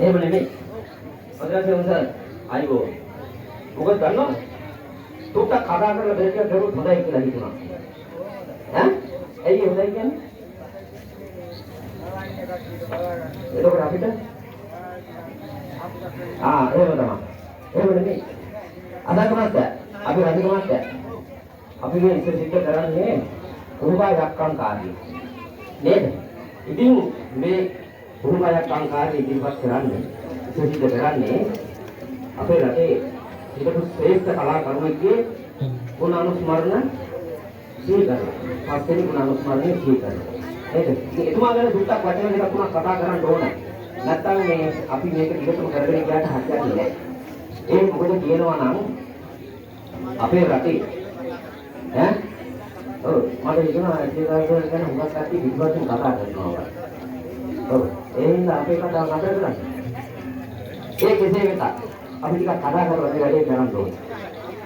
එහෙම නෙමෙයි. අදරසේ උන්ස අයිබෝ. මොකද දන්නවද? තුට්ටක් කතා කරලා දෙයක් කරුවොත් හොඳයි කියලා හිතුණා. ඈ? ඇයි හොඳයි කියන්නේ? එතකොට අපිට එහෙම තමයි. එහෙම නෙමෙයි. අදකමත් අපි රජකමත් අපි මේ ඉස්සර සිද්ධ කරන්නේ උරුමා යක්කම් කාර්යය. නේද? ඉතින් මේ උරුමයක් අංකාරය ඉදිරිපත් කරන්නේ සිද්ධ කරන්නේ අපේ රටේ හිටපු ශ්‍රේෂ්ඨ කලාකරුවෙක්ගේ ගුණ අනුස්මරණ සිහි කරනවා. පස්වෙනි ගුණ අනුස්මරණය සිහි කරනවා. නේද? ඉතින් එතුමා ගැන දුට්ටක් වචන දෙකක් තුනක් කතා කරන්න ඕන. නැත්තම් මේ අපි මේක දිගටම කරගෙන ගියාට හරියන්නේ නැහැ. ඒ මොකද කියනවා නම් අපේ රටේ මට හිතෙනවා ඒ දවස්වල ගැන හුඟක් කට්ටිය පිටපස්සෙන් කතා කරනවා. ඒ හින්දා අපේ කතාව නතර කරන්න. ඒ කෙසේ වෙතත් අපි ටිකක් කතා කරලා මේ වැඩේ කරන්න ඕනේ.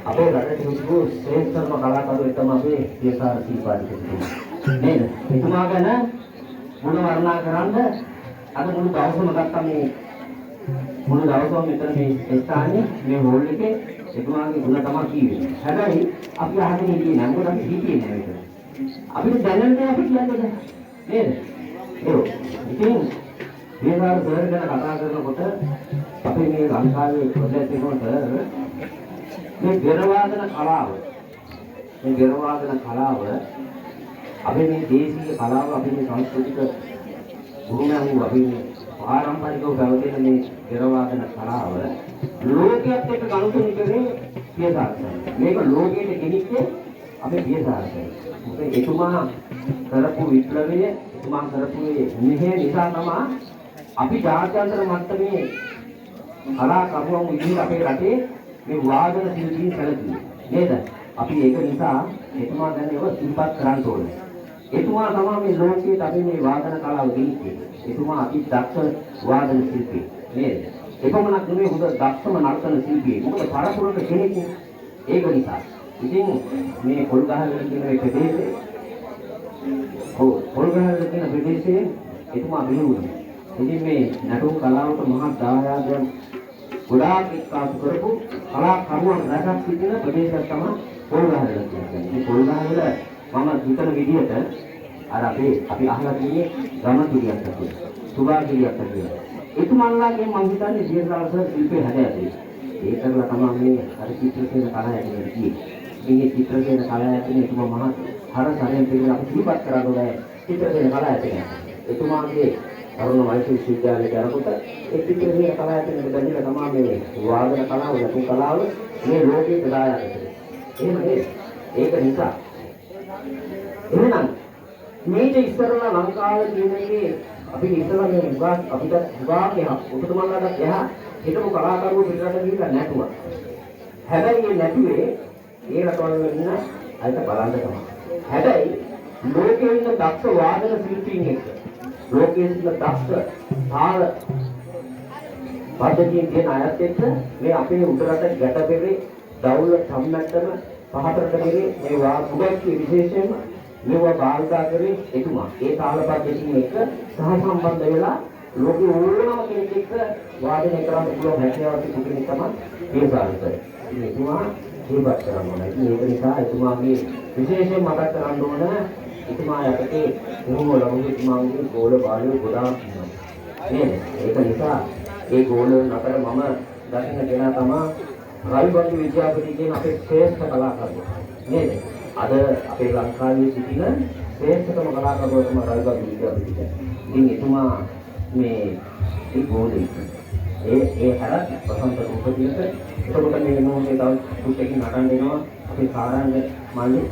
අපේ රටේ හිටපු ශ්‍රේෂ්ඨම කලාකරුවෙක් තමයි අපේ දේශාර සීපාලික නේද? එතුමා ගැන මුණ වර්ණනා කරන්න අද මුළු දවසම ගත්තා මේ මුළු දවසම මෙතන මේ ස්ථානයේ මේ හෝල් එකේ එතුමාගේ ගුණ තමයි කිව්වේ. හැබැයි අපි අහගෙන ඉන්නේ නැහැ. මොකද අපි හිතියේ නැහැ මේක. අපිට දැනන්නේ අපි කියන්නේ නේද? ඉතින් දේශාර සර් ගැන කතා කරනකොට අපේ මේ ලංකාවේ ප්‍රොජෙක්ට් එකකට මේ බෙරවාදන කලාව මේ බෙරවාදන කලාව අපේ මේ දේශීය කලාව අපේ මේ සංස්කෘතික ගුණයන් අපේ පාරම්පරිකව පැවතෙන මේ බෙරවාදන කලාව ලෝකයේත් එක්ක ගනුදෙනු කරේ පියසාරසයි. මේක ලෝකයට ගෙනිච්චේ අපේ පියසාරසයි. මොකද එතුමා කරපු විප්ලවය එතුමා කරපු මෙහෙය නිසා තමයි අපි ජාත්‍යන්තර මට්ටමේ කලාකරුවන් විදිහට අපේ රටේ මේ වාදන ශිල්පීන් සැලකුවේ නේද? අපි ඒක නිසා එතුමා ගැන ඒව සිහිපත් කරන්න ඕනේ. එතුමා තමයි මේ ලෝකයේ අපි මේ වාදන කලාව ගෙනිච්චේ. එතුමා අති දක්ෂ වාදන ශිල්පී නේද? එපමණක් නෙමෙයි හොඳ දක්ෂම නර්තන ශිල්පී. මොකද පරපුරට කෙනෙක් ඒක නිසා. ඉතින් මේ පොල්ගහවල කියන මේ ප්‍රදේශයේ පොල්ගහවල කියන ප්‍රදේශයේ එතුමා බිහිවුණා. ඉතින් මේ නටුම් කලාවට මහා දායාදයන් ගොඩාක් එක්කාසු කරපු කලාකරුවන් රැසක් සිටින ප්‍රදේශයක් තමයි පොල්ගහවල කියන්නේ. මේ පොල්ගහවල මම හිතන විදිහට අර අපි අහලා තියෙන්නේ ගමතුලියක් කියලා. සුභාගිරියක් කියලා. එතුමන්ලාගේ මම හිතන්නේ ජීවිතවල ශිල්පේ හැදෑරුවේ. ඒකවල තමයි මේ අර චිත්‍රසේන කලාවැටෙන්නේ කියන්නේ. මේ චිත්‍රසේන කලාවැටෙන්නේ එතුමා මහා හරසරෙන් පිළිගන්න අපි සිහිපත් කරලා ඕනේ චිත්‍රසේන කලාවැටෙන්නේ. එතුමාගේ අරුණ වෛශ්‍ය විශ්වවිද්‍යාලයේ කරපුත ඒ චිත්‍රසේන කලාවැටෙන්නේ බැඳිලා තමයි මේ වාදන කලාව ලකු කලාව මේ ලෝකයේ ප්‍රදායක කරන්නේ. එහෙම නේද? ඒක නිසා එහෙනම් මේක ඉස්සරලා ලංකාවේ තියෙනකේ අපි ඉස්සරලා මේ උගා අපිට උගා කියනවා උතුමන්ලාට එහා හිටපු කලාකරුවෝ පිටරට ගිහිල්ලා නැටුවා. හැබැයි මේ නැටුවේ ඒ රටවල ඉන්න අයිත බලන්න තමයි. හැබැයි ලෝකයේ ඉන්න දක්ෂ වාදන ශිල්පීන් එක්ක ලෝකයේ ඉන්න දක්ෂ තාල පද්ධතියෙන් කියන අයත් එක්ක මේ අපේ උඩරට ගැටපෙරේ දවුල සම්මැට්ටම පහතරට ගිරේ මේ වාග්ගුවක් විශේෂයෙන්ම මේවා භාවිතා කරේ එතුමා. ඒ තාල පද්ධතියෙන් එක්ක සහසම්බන්ධ වෙලා ලෝකේ ඕනම කෙනෙක් එක්ක වාදනය කරන්න පුළුවන් හැකියාවක් තිබුණ කෙනෙක් තමයි පියසාරසයි. ඉතින් එතුමා ජීවත් කරන්න ඕනේ. ඉතින් ඒක නිසා එතුමාගේ විශේෂයෙන් මතක් කරන්න ඕන එතුමා යටතේ උරුම ලැබුණු එතුමාගේ ගෝල බාලය ගොඩාක් ඉන්නවා. නේද? ඒක නිසා ඒ ගෝල අතර මම දකින්න කෙනා තමයි රයිබන්දු විද්‍යාපති කියන අපේ ශ්‍රේෂ්ඨ කලාකරුවා. නේද? අද අපේ ලංකාවේ සිටින ශ්‍රේෂ්ඨතම කලාකරුවා තමයි රයිබන්දු විද්‍යාපති. ඉතින් එතුමා මේ ගෝලෙ ඒ හැර වසන්ත රූපතිලක එතකොට මේ මොහොතේ තව සුට්ටකින් නටන්න එනවා අපේ සාරංග මල්ලි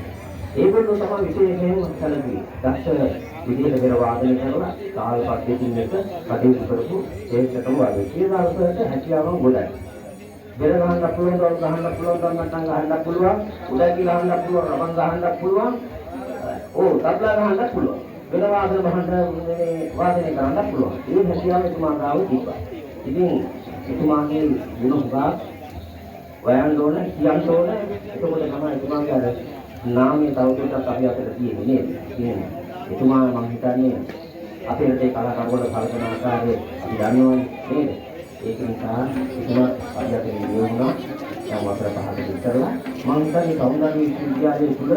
ඒගොල්ලෝ තමයි විශේෂයෙන්ම සැලකුවේ දක්ෂ විදිහට පෙර වාදනය කරලා තාල පද්ධතියෙන් එක කටයුතු කරපු ශ්‍රේෂ්ඨතම වාදකයෙක්. ඒ දාර්ශනික හැකියාවන් ගොඩයි. බෙර ගහන්න පුළුවන්, දවල් ගහන්න පුළුවන්, ගන්නට්ටම් ගහන්න පුළුවන්, උඩකි ගහන්න පුළුවන්, රබන් ගහන්න පුළුවන්. තබ්ලා ගහන්න පුළුවන්. බෙර වාදන වාදනය කරන්න පුළුවන්. ඒ හැකියාව එතුමා ගාව තිබ්බා. ඉතින් එතුමාගේ ගුණ හුඟක් වයන් ඕන, කියන්න ඕන. එතකොට තමයි එතුමාගේ අර නාමය තවදුරටත් අපි අතට තියෙන්නේ නේද? ඉතින් එතුමා මම හිතන්නේ අපේ රටේ කලාකරුවන්ට කල්පන ආකාරය අපි දන්නවනේ නේද? ඒක නිසා එතුමා අපි අතට නියුණා. දැන් වසර 5කට ඉස්සරලා මම හිතන්නේ සෞන්දර්ය විශ්වවිද්‍යාලයේ තුල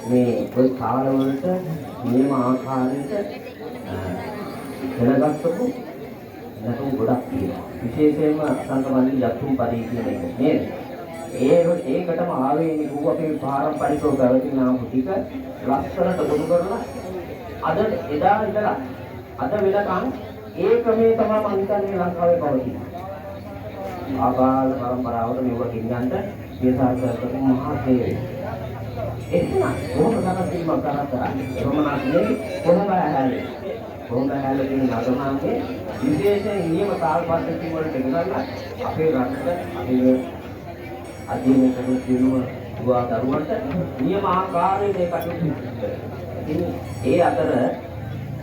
මේ ඔය කාලවලට නියම ආකාරයට දැනගත්තොත් නැතුම් ගොඩක් තියෙනවා. විශේෂයෙන්ම සංකමන්ලි යතුම් පදේ කියන එක නේද? ඒකටම ආවේනික වූ අපේ පාරම්පරිකව පැවතින ටික ලස්සනට ගොනු කරලා අද එදා ඉඳලා අද වෙනකන් ඒ ක්‍රමයේ තමයි මම හිතන්නේ ලංකාවේ පවතින්නේ. ආබාල පරම්පරාවට මෙව කින්නන්ට විශාසක මහා හේරේ. එහෙනම් කොහොමද කරන්නේ කරන්නේ? එවමනක් නෙවෙයි කොහොමද හැලේ? කොහොමද හැලේ කියන නඩමාගේ විශේෂයෙන් නියම තාල් පද්ධතිය වලට ගෙනල්ලා අපේ රටට අපේ අධ්‍යයනය කරන සියලුම දුවා දරුවන්ට නියම ආකාරයේ කටයුතු කරනවා. ඒ අතර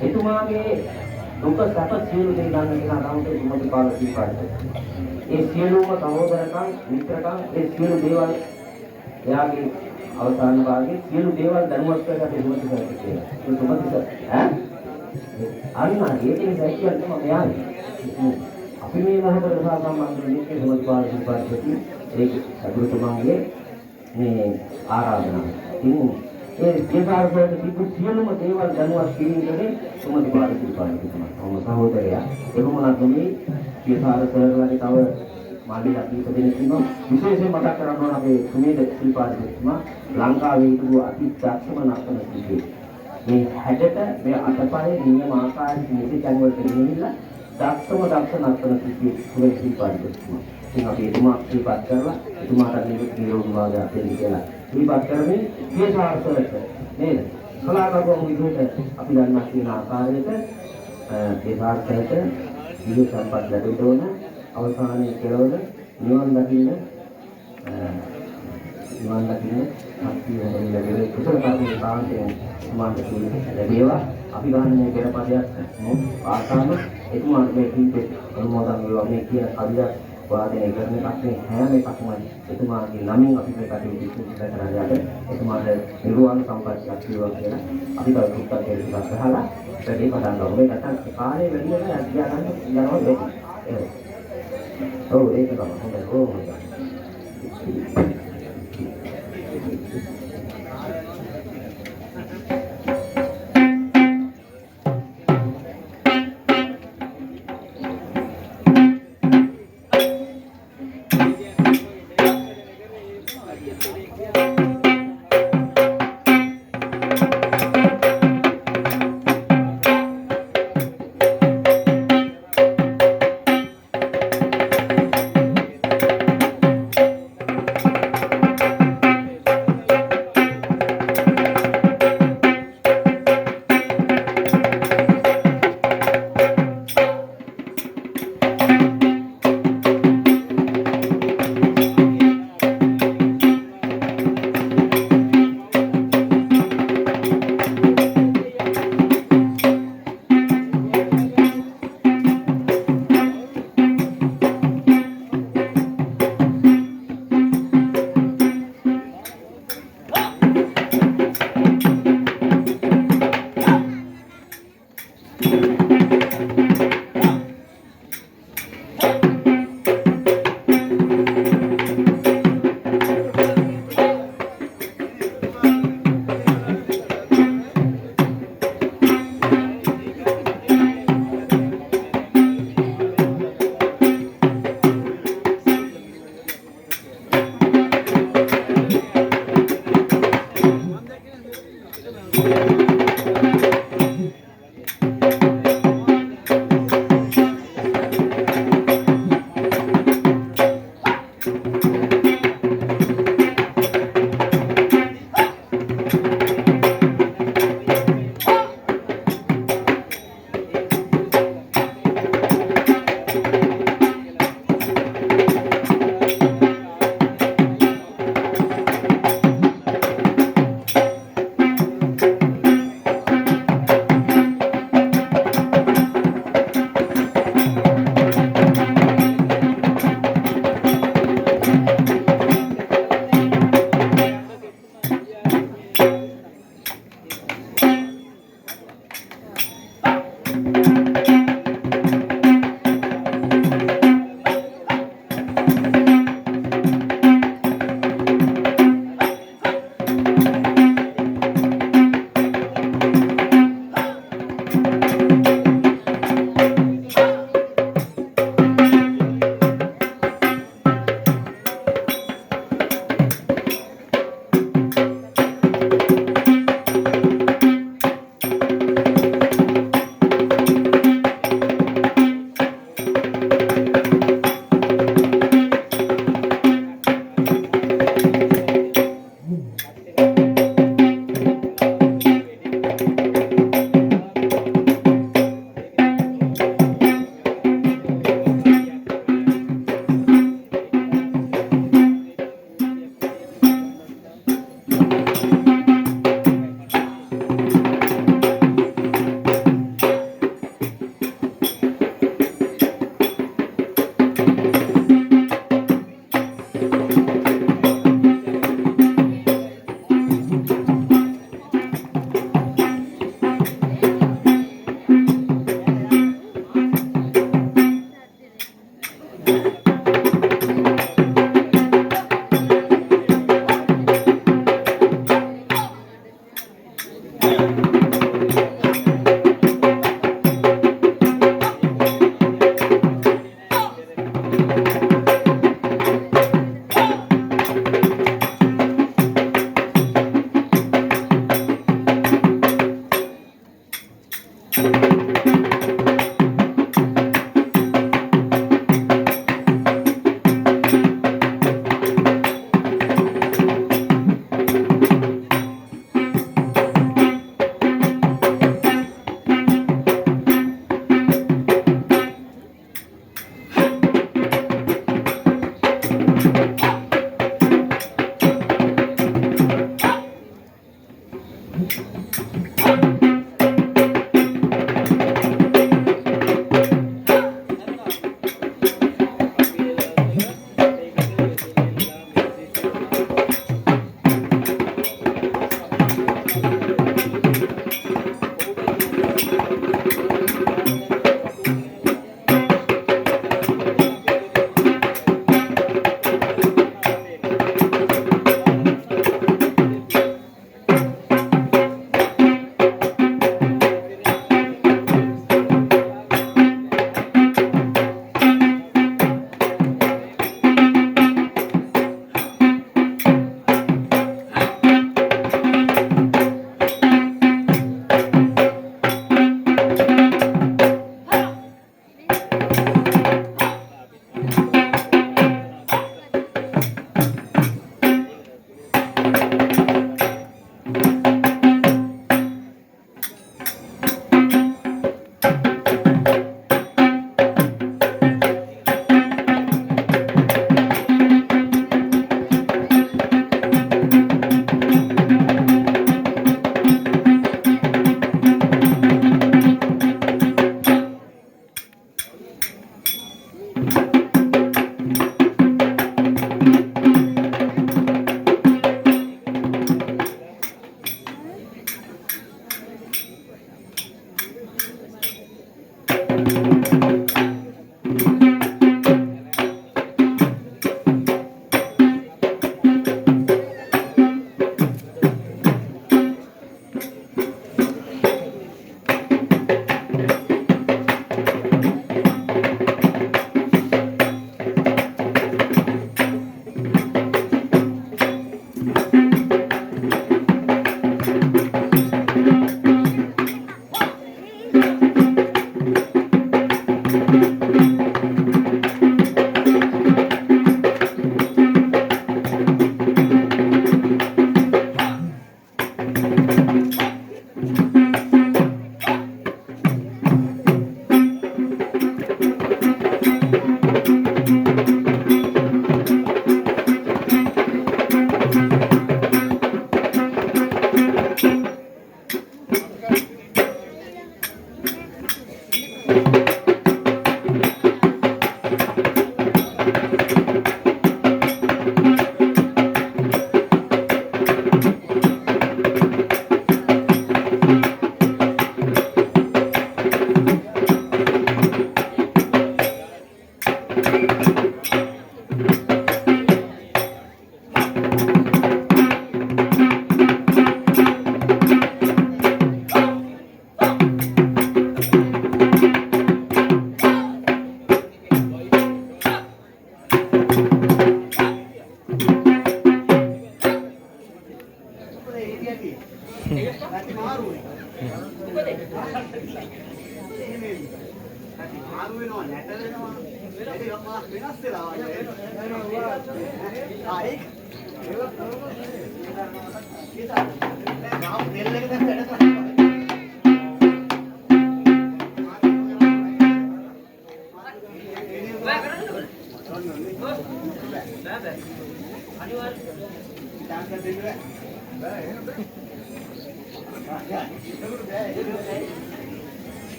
එතුමාගේ දුක සැප සියලු දේ ගන්න කියන අරමුණට එතුමාගේ පාල දීපාරයි. ඒ සියලුම සහෝදරකම් මිත්‍රකම් ඒ සියලු දේවල් එයාගේ අවසාන භාගයේ සියලු දේවල් දැනුවත් කරගන්න එතුමාට කියලා. ඒ තුමතිස අන්න ඒක නිසා කියන්නේ මම යාළුවා. අපි මේ මහතර සම්බන්ධ වෙන්නේ එතුමාගේ පාල දීපාරයි. ඒක අගුරුතුමාගේ මේ ආරාධනාව. ඉතින් ඒ විද්‍යාර්ථයන්ට තිබු සියලුම දේවල් දැනුවත් කිරීමේ සුමති පාරිසරික පාරිසරික තමයි. සහෝදරයා එහෙම නැත්නම් විද්‍යාර්ථයන්ගේ තව මාළිගා කීප දෙනෙක් ඉන්නවා. විශේෂයෙන් මතක් කරන්න ඕන අපේ සුමේද ශ්‍රීපාදතුමා ලංකාවේ හිටපු අති දක්ෂම නර්තන ශිල්පියෙක්. මේ හැඩට මේ අතපය නියම ආකාරයට නිසි තැන් වලට ගෙනිහිල්ලා දක්ෂම නර්තන ශිල්පියෙක් සුමේද ශ්‍රීපාදතුමා. ඉතින් අපි එතුමා ශ්‍රීපාද කරලා එතුමාට නිරෝගී භාවය දෙන්න කියලා ශ්‍රීපාද කරමින් මේ සාර්ථකව නේද? කලාකරුවන් විදිහට අපි දන්නා කියන ආකාරයට ඒ සාර්ථකයට ජීව සම්පත් ලැබෙන්න ඕන අවසානයේ කෙලවර නිවන් දකින්න ශක්තිය ලැබෙන කුසල කර්මයේ කාන්තයෙන් සමාන්ත ලැබේවා. අපි ගන්න මේ පෙරපදයක් ආසන්න එතුමාට මේ කීපේ අනුමෝදන් වේවා මේ කියන කවියක් වාදනය කරන එකක් මේ හැම එකක්ම එතුමාගේ නමින් අපි මේ කටයුතු සිදු කරනවා. එතුමාට නිර්වාණ සම්පත්තියක් ලැබේවා කියලා අපි තව දුක්ඛ දෙයක් ගහලා වැඩි පටන් ගමු. මේ නැත්නම් කාලේ වැඩි වෙලා අධ්‍යාපන යනවා වෙයි. ඔව් ඒක තමයි හොඳයි. ඕක.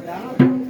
ආ